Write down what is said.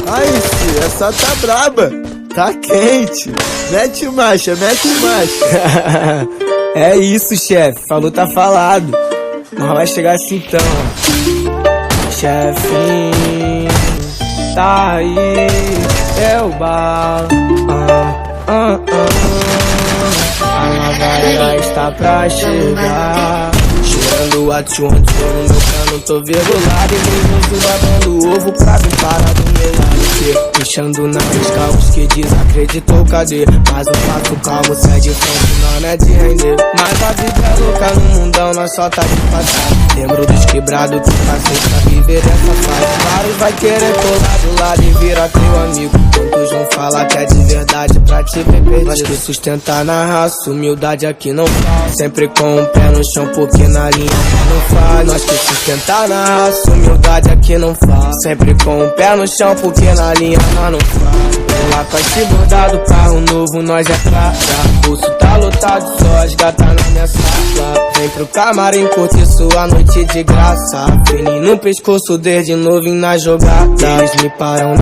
Aí, filho, essa tá braba. Tá quente. Mete marcha, mete marcha. É isso, chefe. Falou, tá falado. Nós vai chegar assim então, ó. Chefinho, tá aí, é o balo. A nova está pra chegar. Cheirando a tchum no meu cano, tô virgulado. E mesmo babando ovo pra vir parar do meu lado. Puxando na risca os que desacreditou, cadê? Mas o fato calmo sai de frente, não é de render. Mas a vida é louca no mundão, nós só tá de passar. Lembro dos quebrados que passei pra viver essa fase. Vários vai querer colar do lado e virar teu amigo. Quantos vão falar que é de verdade pra te ver perdido. Nós que sustentar na raça, humildade aqui não faz. Sempre com o pé no chão porque na linha não faz. Nós que sustentar na raça, humildade aqui não faz. Sempre com o pé no chão porque na linha nós não faz. Lá com esse bordado, carro novo nós já trata. Pulso tá lotado, só as gatas na minha sala. Vem pro camarim curtir sua noite de graça. Fininho no pescoço desde novinho na jogada. Eles me param